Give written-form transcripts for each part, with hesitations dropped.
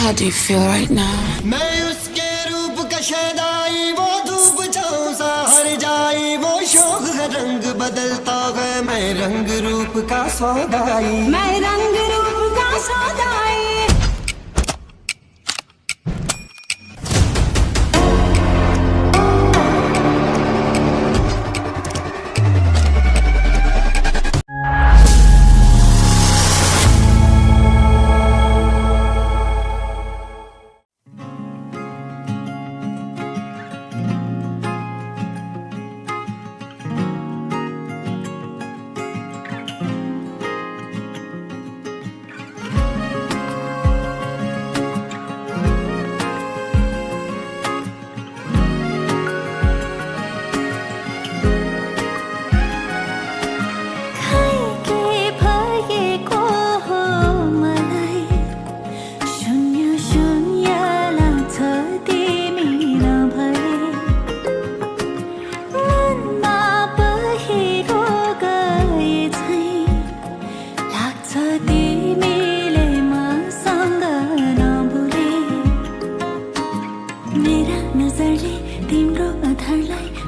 How do you feel right now? मैं उसके रूप का शैदाई, वो धूप छाँव सा हर जाई, वो शोक है रंग बदलता है, मैं रंग रूप का सौदाई, मैं रंग रूप का सौदाई।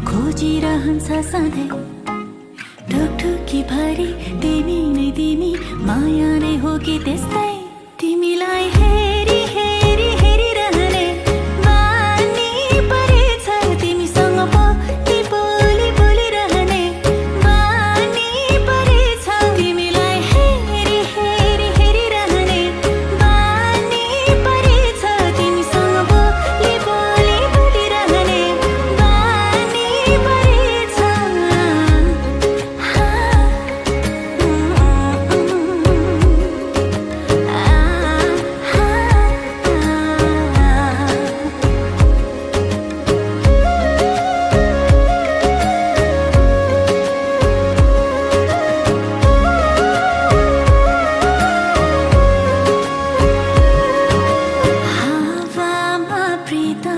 खोजिरहन्छ सधैँ ढुकढुकी भरि तिमी नै तिमी, माया नै हो कि त्यस्तै तिमीलाई हेरी हेरी हेरिरहने बानी परेछ, तिमीसँग बोली बोली बोलिरहने बानी परेछ, तिमीलाई हेरी हेरी हेरिरहने बानी परेछ, तिमीसँग बोली बोली बोलिरहने बानी परेछ। हावामा प्रीता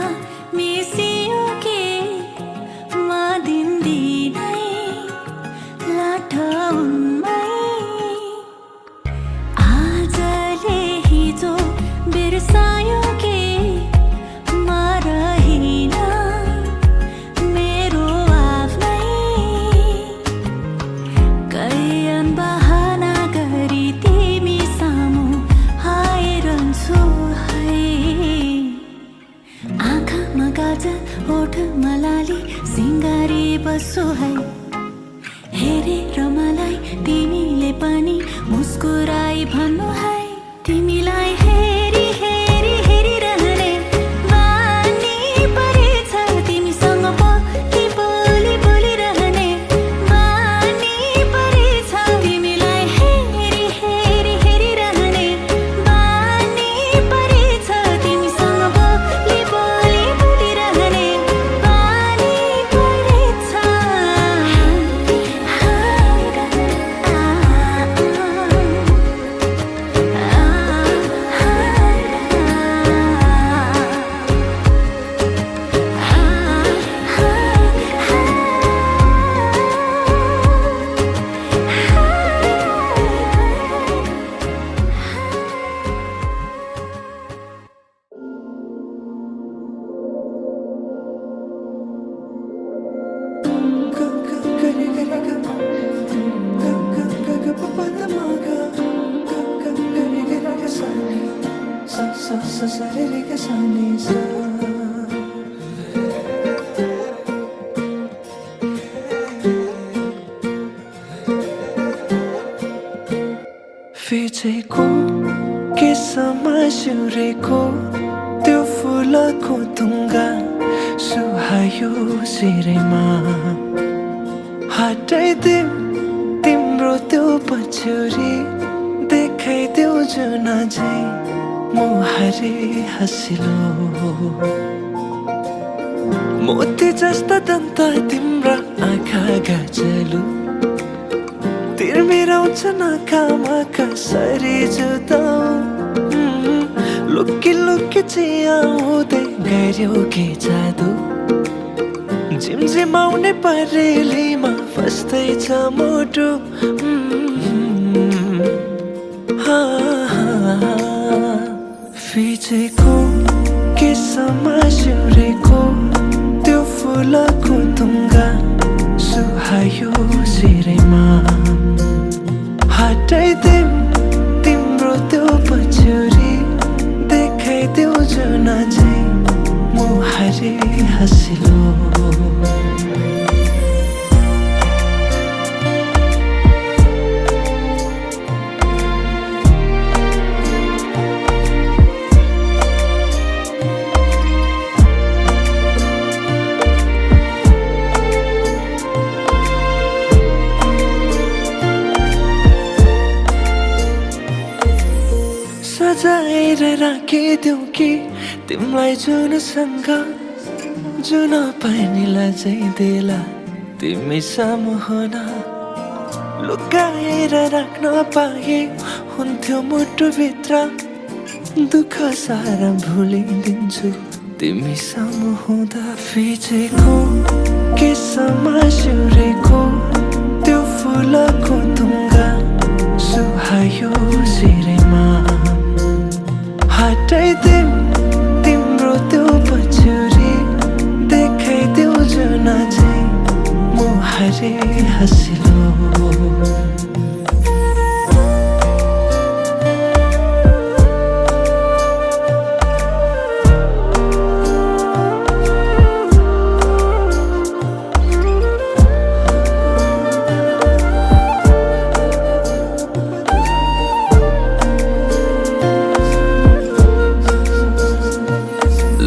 मिसियो कि म दिनदिनै लाटौँमै, आजले हिजो बिर्सायो कि म रहिन मेरो आफ्नै, कैयन बहाना गरी तिमी सामु आइरहन्छु है, आँखामा काजल ओठमा लाली सिँगारी बस्छु है, हेरेर मलाई तिमीले पनि मुस्कुराई भन्नु है, तिमीलाई हेरी हेरी हेरिरहने बानी परेछ, तिमीसँग बोली बोली बोलिरहने बानी परेछ, तिमीलाई हेरी हेरी हेरिरहने बानी परेछ, तिमीसँग बोली बोली बोलिरहने बानी परेछ। फिचेको केसमा सिउरेको त्यो फुलको तुङ्गा सुहायो शिरमा, हटाइदेऊ तिम्रो त्यो पछ्यौरी, देखाइदेऊ जुन झै मुहारी हँसिलो, मोती जस्ता दन्त तिम्रा आँखा गाजलु, तिर्मिराउँछ नाकामा कसरी जुदाउ, लुकी लुकी चियाउँदै गऱ्यौ के जादु, झिमझिमाउने परेलीमा फस्दैछ मुटु, फिचेको केसमा सिउरेको त्यो फुलको तुङ्गा सुहायो सिरैमा हटाइदेऊ तिम्रो त्यो पछ्यौरी देखाइदेऊ जुन चाहिँ मुहारी हँसिलो सजाएर राखिदेऊ कि तिमीलाई जुनसँग जुन पानीलाई चाहिँ देला तिमी सामु हुन लुकाएर राख्न पाए हुन्थ्यो मुटुभित्र दुःख सारा भुलिदिन्छु तिमी सामु हुँदा फिचेको केसमा सिउरेको त्यो फुलको तुङ्गा सुहायो सिरैमा हटाइदेऊ तिम्रो त्यो पछ्यौरी देखाइदेऊ जुन चाहिँ मुहारी हँसिलो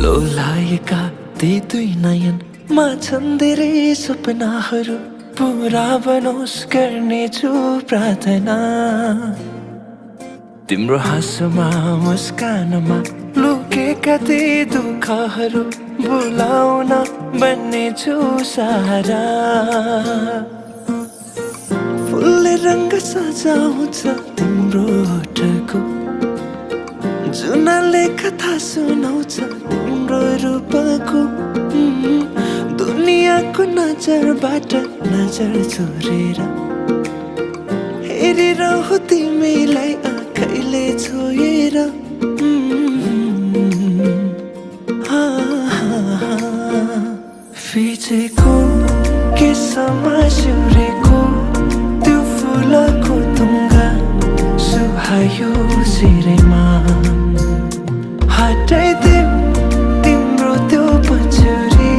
लोलाएका ती दुई नयनमा छन् धेरै सपनाहरू पुरा बनोस् गर्नेछु प्रार्थना तिम्रो हाँसोमा मुस्कानमा लुकेका ती दुःखहरू भुलाउन बन्नेछु सहारा फुलले रङ्ग सजाउँछ तिम्रो ओठको जुनले कथा सुनाउँछ तिम्रो रूपको दुनियाँको नजरबाट नजर चोरेर हेरिरहु तिमीलाई आँखैले छोएर फिचेको केसमा सिउरेको त्यो फुलको तुङ्गा सुहायो सिरैमा हटाइदेऊ तिम्रो त्यो पछ्यौरी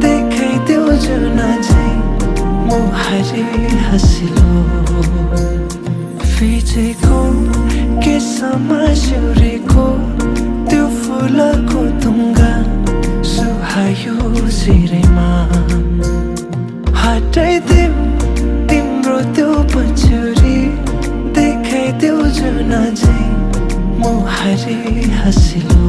देखाइदेऊ जुन चाहिँ मुहारी हँसिलो फिचेको केसमा सिउरेको त्यो फुलको तुङ्गा सुहायो सिरैमा हटाइदेऊ तिम्रो त्यो पछ्यौरी देखाइदेऊ जुन चाहिँ मुहारी हँसिलो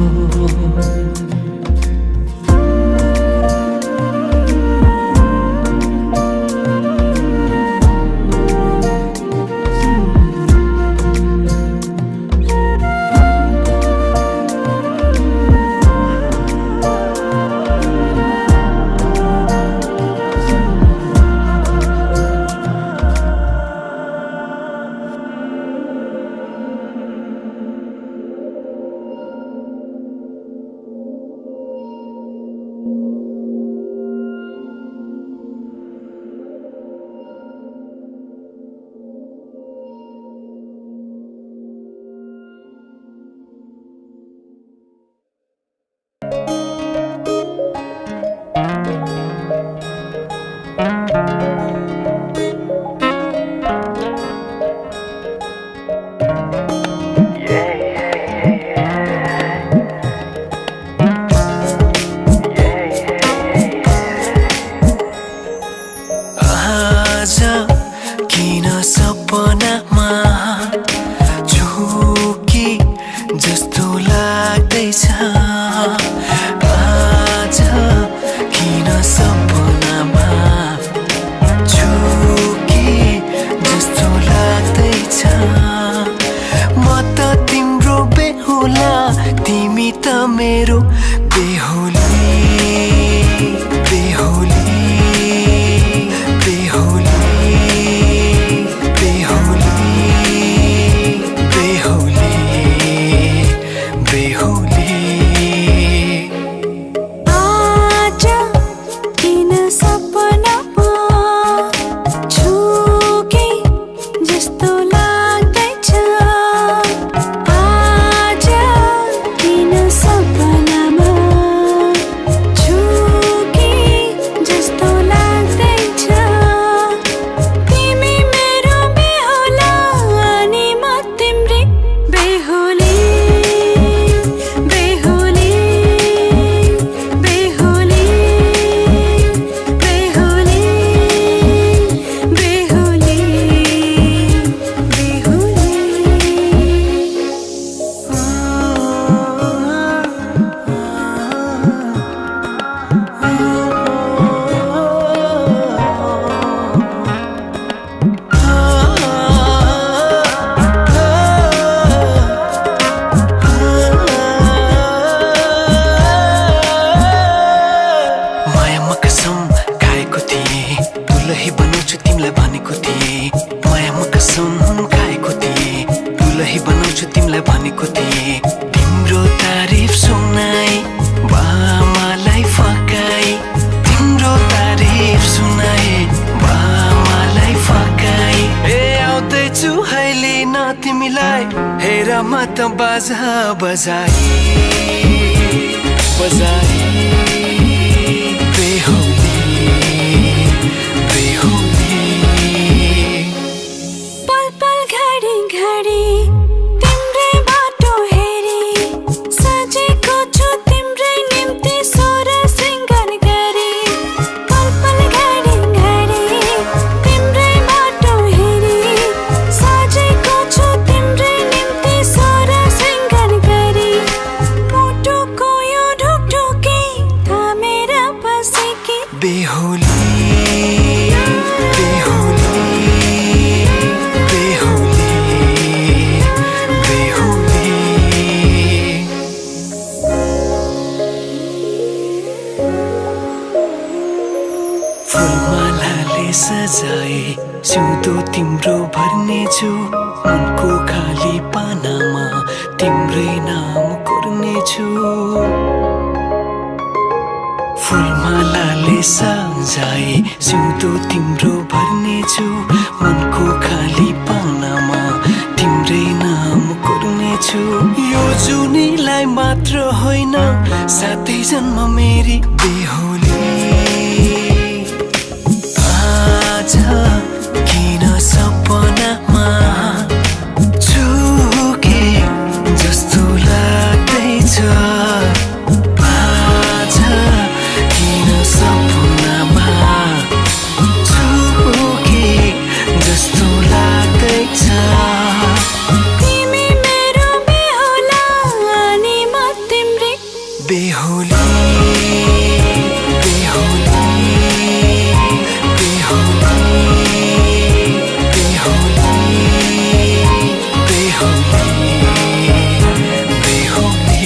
कुरामा त बाजा बजाई बजाई बेहुली बेहुली पल पल घडी घडी तिम्रै बाटो हेरी सजेको छु तिम्रै निम्ति सोर सिंगार गरी पल पल घडी घडी तिम्रै बाटो हेरी सजेको छु तिम्रै निम्ति सोर सिंगार गरी मुटुको यो ढुकढुकी थामेर बसेकी बेहुली बेहुली बेहुली बेहुली फुलमालाले सजाए सिउँदो तिम्रो भर्नेछु मनको खाली पानामा तिम्रै नाम कोर्नेछु फुलमालाले सजाए सिउँदो तिम्रो भर्नेछु मनको खाली पानामा तिम्रै नाम कोर्नेछु यो जुनीलाई मात्र होइन साथै जन्म मेरी बेहुली आज किन सपनामा झुके जस्तो लाग्दैछ आज किन सपनामा झुके जस्तो लाग्दैछ तिमी मेरो बेहुला अनि म तिम्रै बेहुली बेहुली बेहुली बेहुली बेहुली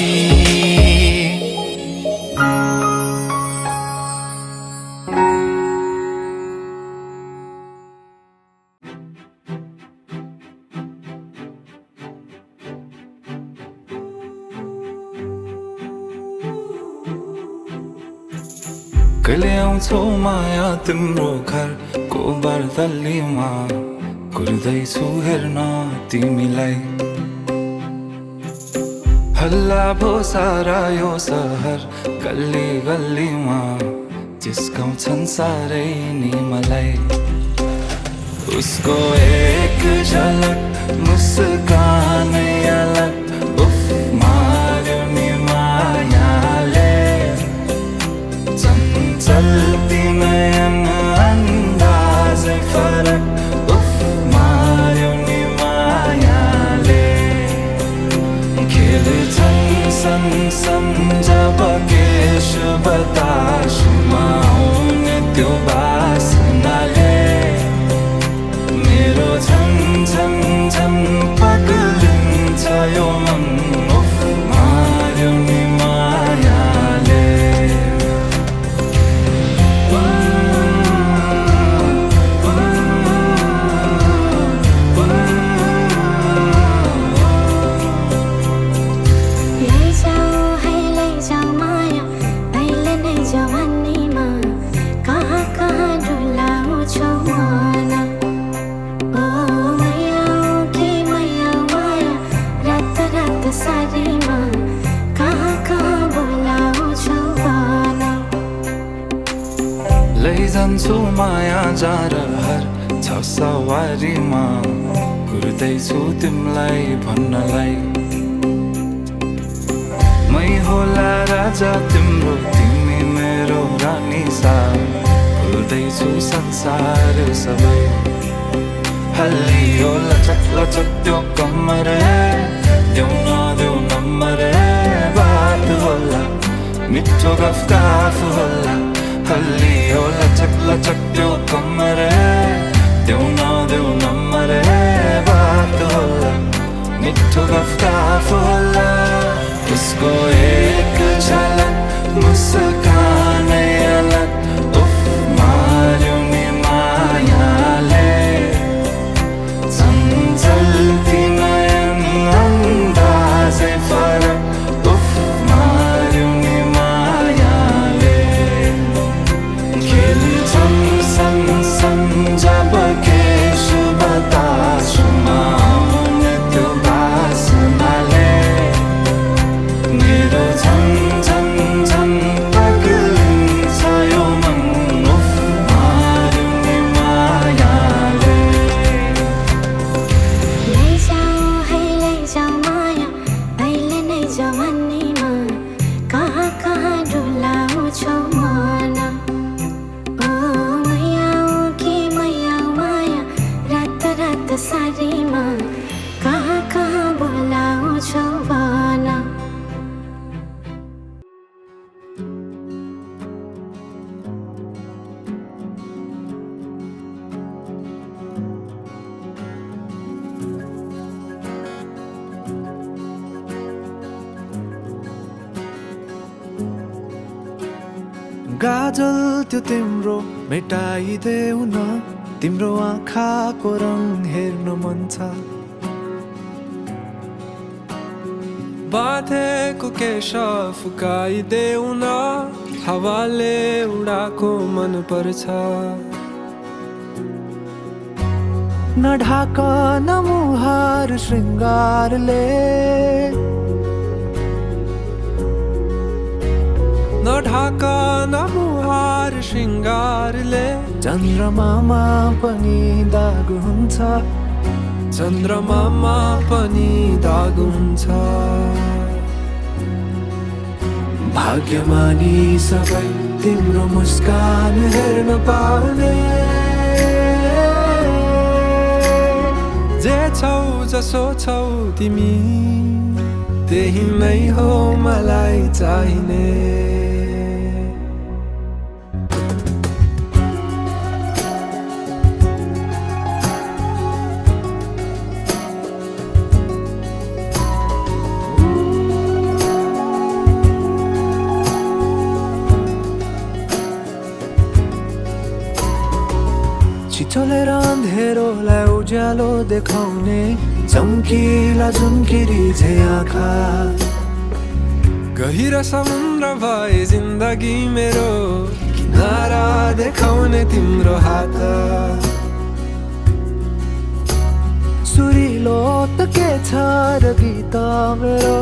कहिले आउँछौ माया तिम्रो घरको बर्दलीमा कुर्दैछु हेर्न तिमीलाई हल्ला भो सारा यो सहर गल्ली गल्लीमा जिस्काउँछन् साह्रै नि मलाई उसको एक झलक मुस्कानै अलग उफ मार्यो नि मायाले चल्ती नयन अन्दाजै फरक उफ मार्यो नि मायाले खेल्छन् सन जब केश बतासमा आउने त्यो बासनाले मेरो झन् झन् झन् पग्लिन्छ यो मन उफ मार्यो नि मायाले लैजाऊ माया अहिले नै जवानीमा कहाँ कहाँ डुलाउँछौ मन ओ मैया कि मैया माया रात रात सारीमा कहाँ कहाँ बोलाउँछौ भन लैजान्छु माया जारहर छ सवारीमा कुर्दैछु तिमीलाई भन्नलाई मै होला राजा तिम्रो तिमी मेरो रानी सा भुल्दैछु संसार सबै हल्लियो लचक लचक त्यो कम्मर देऊ नदेऊ नम्बर बात होला मिठो गफ होला हल्लियो लचक लचक त्यो कम्मर देऊ नदेऊ नम्बर बात होला मिठो गफ होला उसको एक झलक मुस्कानै अलग उफ मार्यो नि मायाले चल्ती नयन अन्दाजै फरक उफ मार्यो नि मायाले खेल्छन् सन जब केश बतासमा आउने त्यो बासना गाजल त्यो तिम्रो मेटाइदेऊ न तिम्रो आँखाको रङ हेर्न मन छ बाँधेको केश फुकाइदेऊ न हावाले उडाको मन पर्छ न ढाक न मुहार श्रृङ्गारले न ढाक न मुहार श्रृङ्गारले चन्द्रमामा पनि दाग हुन्छ चन्द्रमामा पनि दाग हुन्छ भाग्यमानी सबै तिम्रो मुस्कान हेर्न पाउने जे छौ जसो छौ तिमी त्यही नै हो मलाई चाहिने चलेर अँधेरोलाई उज्यालो देखाउने चम्किला झुम्किरी झै आँखा गहिरो समुद्र भए जिन्दगी मेरो किनारा देखाउने तिम्रो हात सुरिलो त के छ र गीत मेरो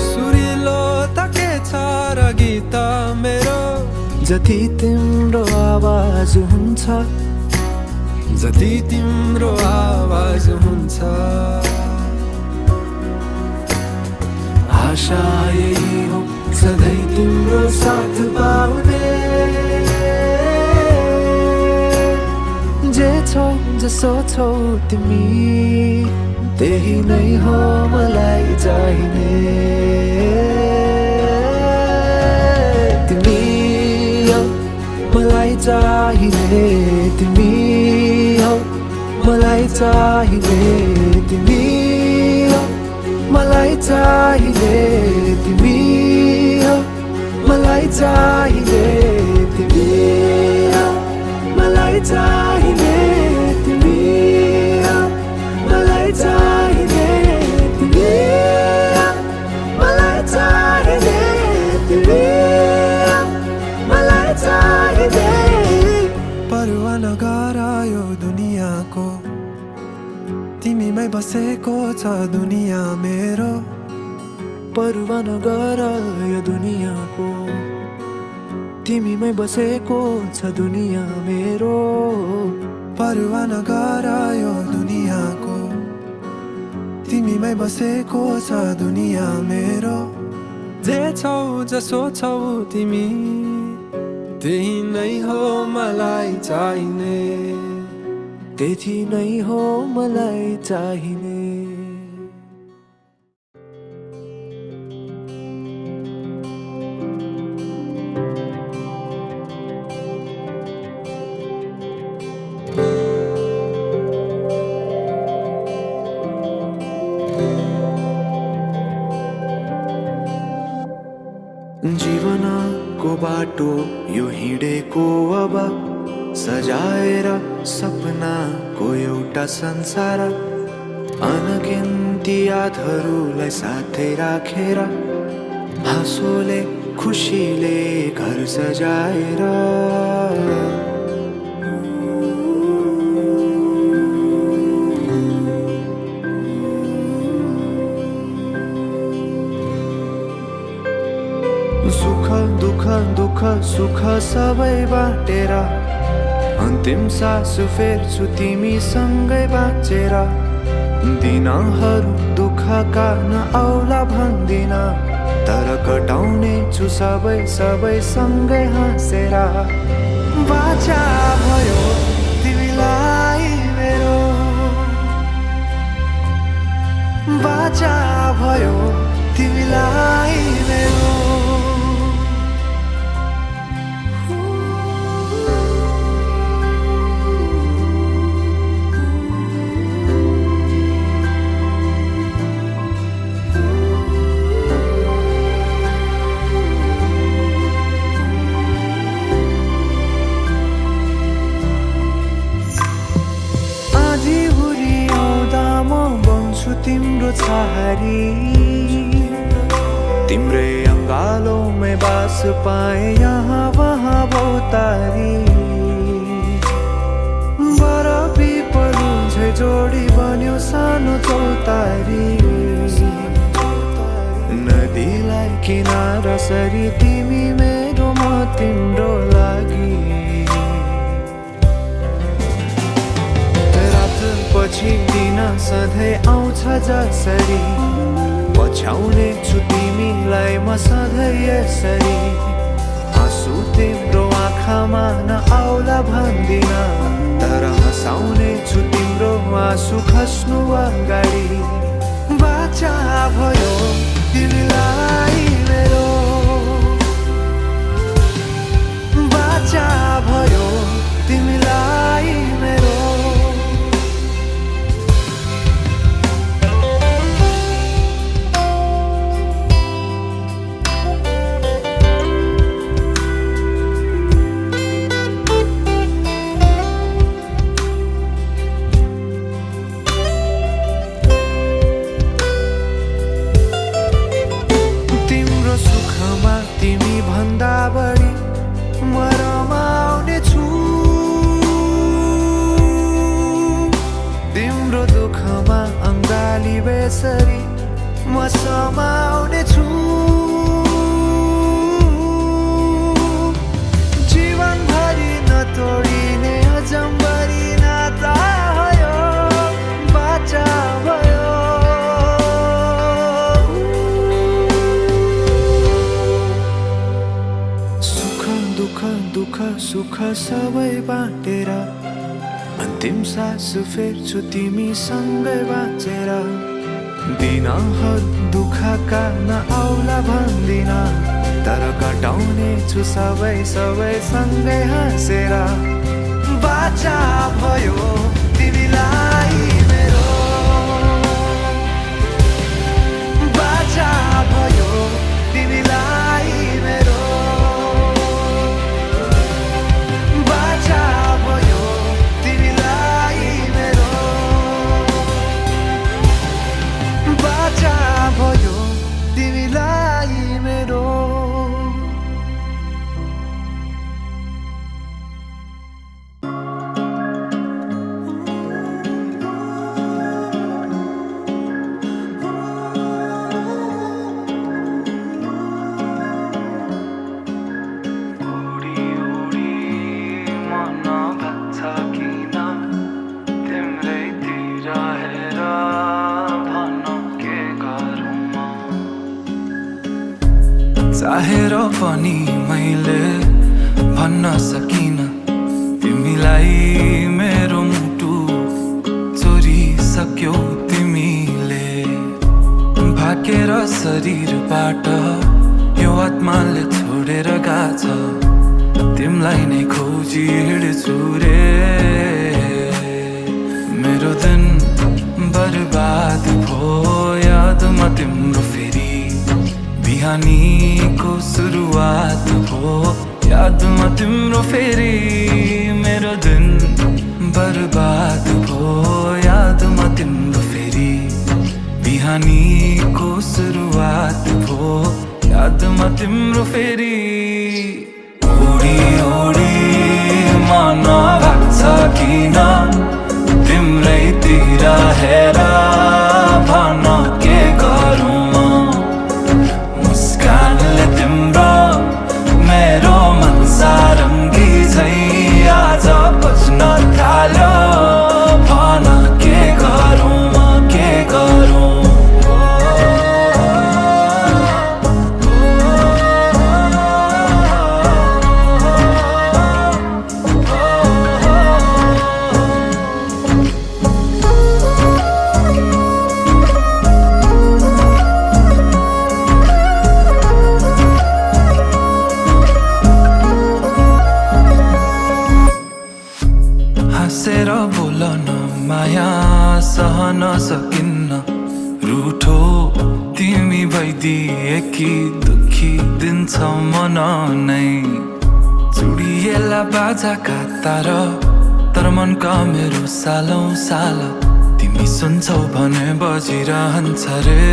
सुरिलो त के छ र गीत मेरो जति तिम्रो आवाज हुन्छ जति तिम्रो आवाज हुन्छ आशा यही हो सधैँ तिम्रो साथ पाउने जे छौ जसो छौ तिमी त्यही नै हो मलाई चाहिने तिमी मलाई चाहिने तिमी हौ मलाई चाहिने तिमी हौ मलाई चाहिने तिमी हौ मलाई चाहिने तिमी हौ मलाई चाहिने तिमी हौ मलाई चाहिने तिमी हौ मलाई चाहिने तिमी परवाह नगर यो दुनियाँको तिमीमै बसेको छ दुनियाँ मेरो परवाह नगर यो दुनियाँको तिमीमै बसेको छ दुनियाँ मेरो परवाह नगर यो दुनियाँको तिमीमै बसेको छ दुनियाँ मेरो जे छौ जसो छौ तिमी त्यही नै हो मलाई चाहिने त्यही नै हो मलाई चाहिने जीवनको बाटो यो हिँडेको अब सजाएर सपनाको एउटा संसार अनगिन्ती यादहरूलाई साथै राखेर हाँसोले खुसीले घर सजाएर सुख दुःख दुःख सुख सबै बाटेर अन्तिम सास फेर्छु तिमीसँगै बाँचेर दिनहरू दुःखका नआउला भन्दिन तर कटाउने छु सबै सबै सँगै हाँसेर बाचा भयो तिमीलाई मेरो बाचा भयो तिमीलाई मेरो तारी तिम्रै अंगालों में बास पाए यहाँ वहाँ बहुतारी बरफी पलुझै जोडी बन्यो सानो चौतारी नदीलाई किनारा सरी तिमी मेरो म तिम्रो लागि रात पछि दिन सधैँ आउँछ जसरी पछ्याउने छु तिमीलाई म सधैँ यसरी आँसु तिम्रो आँखामा नआउला भन्दिन तर हँसाउने छु तिम्रो आँसु खस्नु अगाडि बाचा भयो तिमीलाई मेरो बाचा भयो तिमीलाई मेरो भन्दा बढी म रमाउने छु तिम्रो दुःखमा अङ्गाली बेसरी म समाउने छु जीवनभरि नतोडिने अजम्बरी नाता भयो बाचा भयो दुःख सुख सबै बाँटेर अन्तिम सास फेर्छु तिमीसँगै बाँचेर दिनहरु दुःखका नआउला भन्दिन तर कटाउने छु सबै सँगै हाँसेर बाचा भयो तिमीलाई मेरो बाचा भयो तिमीलाई मेरो भयो तिमीलाई मेरो चाहेर पनि मैले भन्न सकिन तिमीलाई मेरो मुटु चोरिसक्यौ तिमीले भाकेर शरीरबाट यो आत्माले छोडेर गाछ तिमीलाई नै खोजी हिँड्छु रे मेरो दिन बर्बाद भयो यादमा तिम्रो फेरि बिहानीको सुरुवात भयो यादमा तिम्रो फेरि मेरो दिन बर्बाद भयो यादमा तिम्रो फेरि बिहानीको सुरुवात भयो यादमा तिम्रो फेरि ओडी ओडी मन भाग्छ किन तिम्रैतिर हेर भन के गरौँ मुस्कानले तिम्रो मेरो मन सारङ्गी झै आज बज्न थाल्यो भन के गरौँ के गरौँ हाँसेर बोलन माया सहन सकिन्न रूठो तिमी भइदिए कि दुखी दिन्छ मन नै चुडिएला बाजाका तार तर मनका मेरो सालौं साल तिमी तिमी सुन्छौ भने बजिरहन्छ रे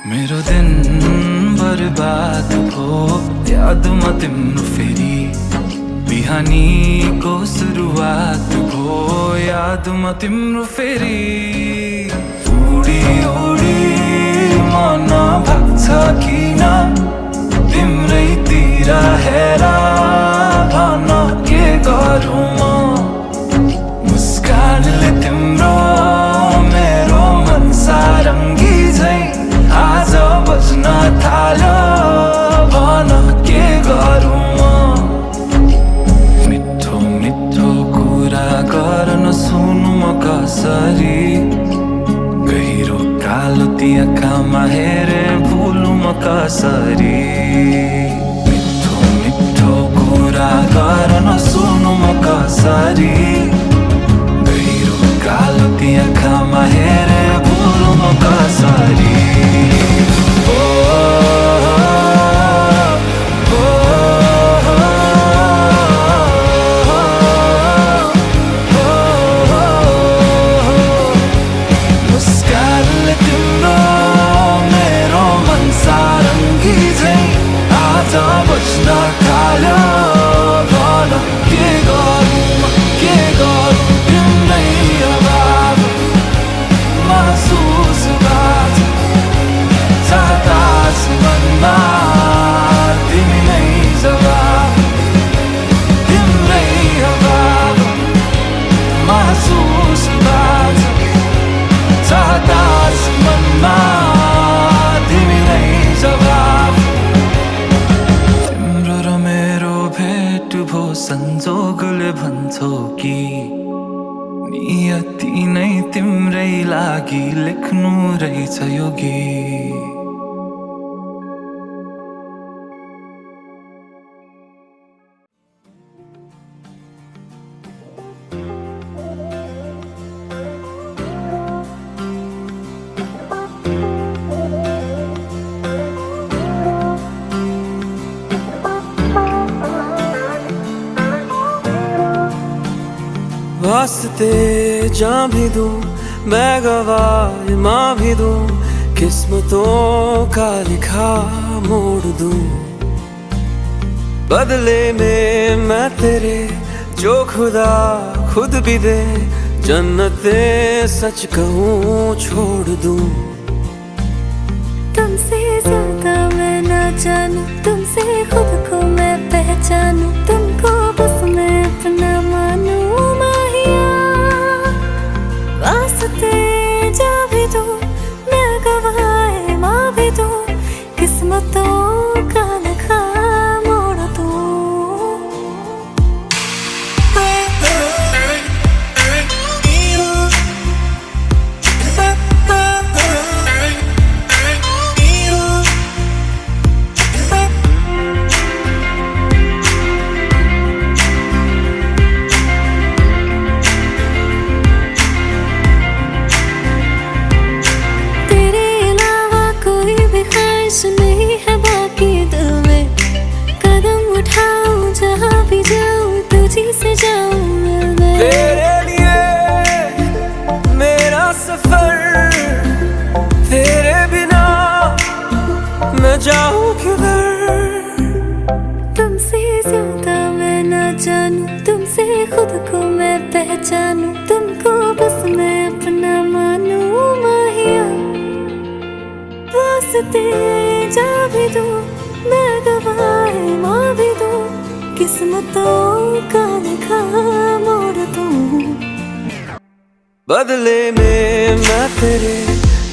मेरो दिन बर्बाद हो यादमा तिम्रो फेरि बिहानीको सुरुवात हो यादमा तिम्रो फेरि उडी उडी मन भाग्छ किन तिम्रैतिर हेर भन के गरौँ म मुस्कानले तिम्रो मेरो मन सारङ्गी झै आज बज्न थाल्यो भन के गरौँ म मिठो मिठो कुरा गर्न सुनु म कसरी गहिरो कालो ती आँखामा हेरे भुलु म कसरी मिठो मिठो कुरा गर्न सुनु म कसरी गहिरो कालो ती आँखामा हेरे भुलु म कसरी मुस्कानले तिम्रो मेरो मन सारङ्गी झै आज बज्न थाल्यो भन के गरौँ तिम्रै अभाव महसुस बात चाहतास मनमा तिमी नै जवाब तिम्रै अभाव महसुस बात चाहतास मनमा तिमी नै जवाब तिम्रो र मेरो भेट भो संजोगले भन्छौ कि नियति नै तिम्रै लागि लेख्नु रहेछ यो गीत वास्ते जां भी दूं मैं गवाह माँ भी दूं किस्मतों का लिखा मोड़ दूं बदले में मैं तेरे जो खुदा खुद भी दे जन्नते सच कहूँ छोड़ दूं तुमसे ज्यादा मैं ना जानूं तुमसे खुद को मैं पहचानूं तुमको बस मैं अपना मानूं वास्ते जा भी दूं मैं गवाह माँ भी दूं किस्मतों का लिखा मोड़ दूं नहीं है बाकी दिल में कदम उठाऊं जहाँ भी जाऊं तुझी से जाऊं मिलने तेरे लिए मेरा सफर तेरे बिना मैं जाऊं किधर तुमसे ज्यादा मैं ना जानूं तुमसे खुद को मैं पहचानूं तुमको बस मैं अपना मानूं माहिया वास्ते जा भी दूं मैं गवाह माँ भी दूं किस्मतों का लिखा मोड़ दूं बदले में मैं तेरे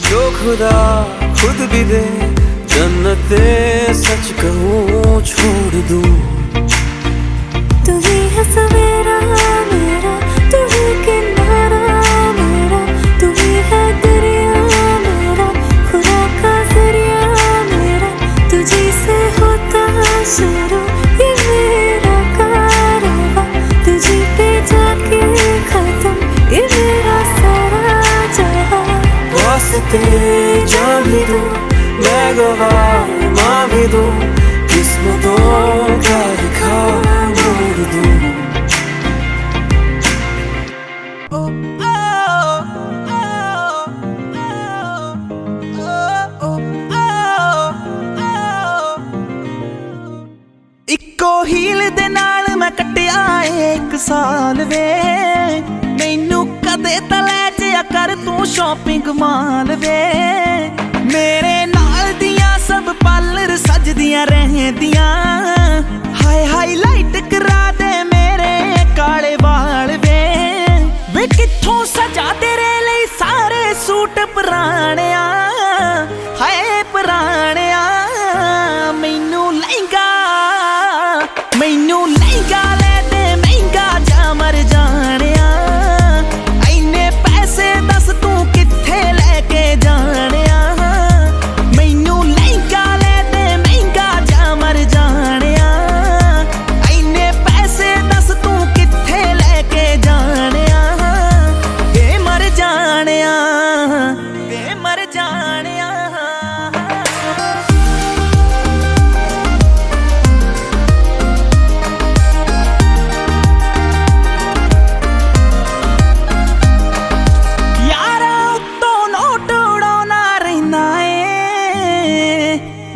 जो खुदा खुद भी दे जन्नते सच कहूँ छोड़ दूं तू ही है सवेरा मेरा तू ही किनारा मेरा तू ही है दरिया मेरा खुदा का जरिया मेरा तुझी से होता शुरू ये मेरा कारवां तुझी पे जाके खत्म ये मेरा सारा जहां वास्ते दे दो, किस्मतों का लिखा मोड़ दूं। ਇੱਕੋ ਹੀਲ ਦੇ ਨਾਲ ਮੈਂ ਕੱਟਿਆ ਏ 1 ਸਾਲ ਵੇ, ਮੈਨੂੰ ਕਦੇ ਤਾਂ ਲੈ ਜਿਆ ਕਰ ਤੂੰ ਸ਼ਾਪਿੰਗ ਮਾਲ ਵੇ। ਮੇਰੇ ਨਾਲ ਦੀਆਂ ਸਭ ਪਾਰਲਰ ਸਜਦੀਆਂ ਰਹਿੰਦੀਆਂ, ਹਾਏ ਹਾਈਲਾਈਟ ਕਰਾ ਦੇ ਮੇਰੇ ਕਾਲੇ ਵਾਲ ਵੇ। ਵੇ ਕਿੱਥੋਂ ਸਜਾ ਤੇਰੇ ਲਈ ਸਾਰੇ ਸੂਟ ਪੁਰਾਣਿਆ, ਹਾਏ ਪੁਰਾਣਿਆ। ਮੈਨੂੰ ਲਹਿੰਗਾ ਲੈ ਦੇ ਮਹਿੰਗਾ ਜਾ ਮਰ ਜਾਣਿਆ, ਐਨੇ ਪੈਸੇ ਦੱਸ ਤੂੰ ਕਿੱਥੇ ਲੈ ਕੇ ਜਾਣਿਆ। ਮੈਨੂੰ ਲਹਿੰਗਾ ਲੈ ਦੇ ਮਹਿੰਗਾ ਜਾ ਮਰ ਜਾਣਿਆ, ਐਨੇ ਪੈਸੇ ਦੱਸ ਤੂੰ ਕਿੱਥੇ ਲੈ ਕੇ ਜਾਣਿਆ। ਵੇ ਮਰ ਜਾਣਿਆ, ਵੇ ਮਰ ਜਾਣਿਆ।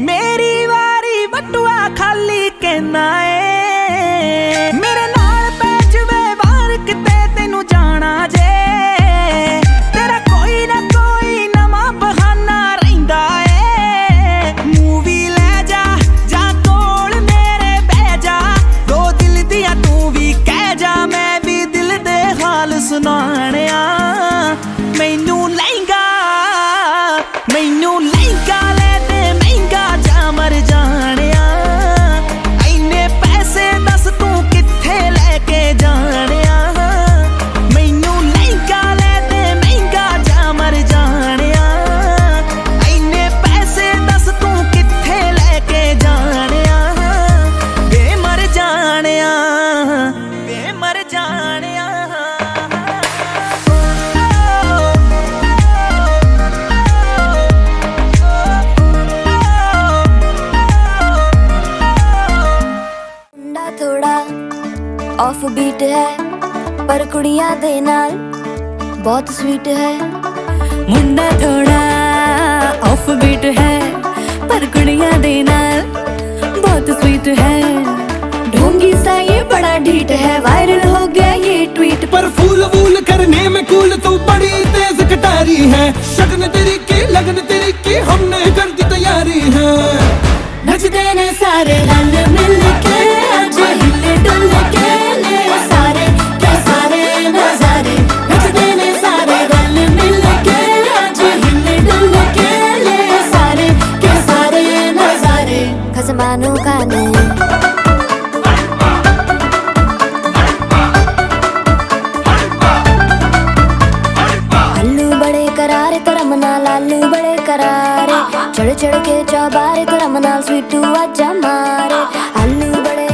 ਮੇਰੀ ਵਾਰੀ ਬਟੂਆ ਖਾਲੀ ਕਹਿਣਾ ਏ, ਮੇਰੇ ਨਾਲ ਪੈ ਜਵੇ ਬਾਹਰ ਕਿਤੇ ਤੈਨੂੰ ਜਾਣਾ ਜੇ। ਤੇਰਾ ਕੋਈ ਨਾ ਕੋਈ ਨਵਾਂ ਬਹਾਨਾ ਰਹਿੰਦਾ ਏ, ਮੂਵੀ ਲੈ ਜਾ ਜਾਂ ਕੋਲ ਮੇਰੇ ਬਹਿ ਜਾ। 2 ਦਿਲ ਦੀਆਂ ਤੂੰ ਵੀ ਕਹਿ ਜਾ, ਮੈਂ ਵੀ ਦਿਲ ਦੇ ਹਾਲ ਸੁਣਾਣਿਆ। ਮੈਨੂੰ ਲਹਿੰਗਾ ਲੈ ਦੇ ਮਹਿੰਗਾ ਜਾ ਮਰ ਜਾਣਿਆ, ਐਨੇ ਪੈਸੇ ਦੱਸ ਤੂੰ ਕਿੱਥੇ ਲੈ ਕੇ ਜਾਣਿਆ। ਮੈਨੂੰ ਲਹਿੰਗਾ ਲੈ ਦੇ ਮਹਿੰਗਾ ਜਾ ਮਰ ਜਾਣਿਆ, ਐਨੇ ਪੈਸੇ ਦੱਸ ਤੂੰ ਕਿੱਥੇ ਲੈ ਕੇ ਜਾਣਿਆ। ਵੇ ਮਰ ਜਾਣਿਆ, ਵੇ ਮਰ ਜਾਣਿਆ। ऑफ बीट है पर कुड़ियां दे नाल बहुत स्वीट है। मुंडा थोड़ा ऑफ बीट है पर कुड़ियां दे नाल बहुत स्वीट है। ढोंगी सा ये बड़ा ढीठ है, वायरल हो गया ये ट्वीट पर फूल वूल करने में कूल तू बड़ी तेज कटारी है। शगन तेरी की लगन तेरी की हमने कर दी तैयारी है। नचते ने सारे रल मिल के आज हिले डुल के ले सारे के सारे नजारे। नचते ने सारे रल मिल के आज हिले डुल के ले सारे के सारे नजारे। खसमानों का ने आलू बड़े करारे तेरा मना लालू बड़े करारे। चढ़ चढ़ के चौबारे तेरा मनाल स्वीटू आजा मारे। आलू बड़े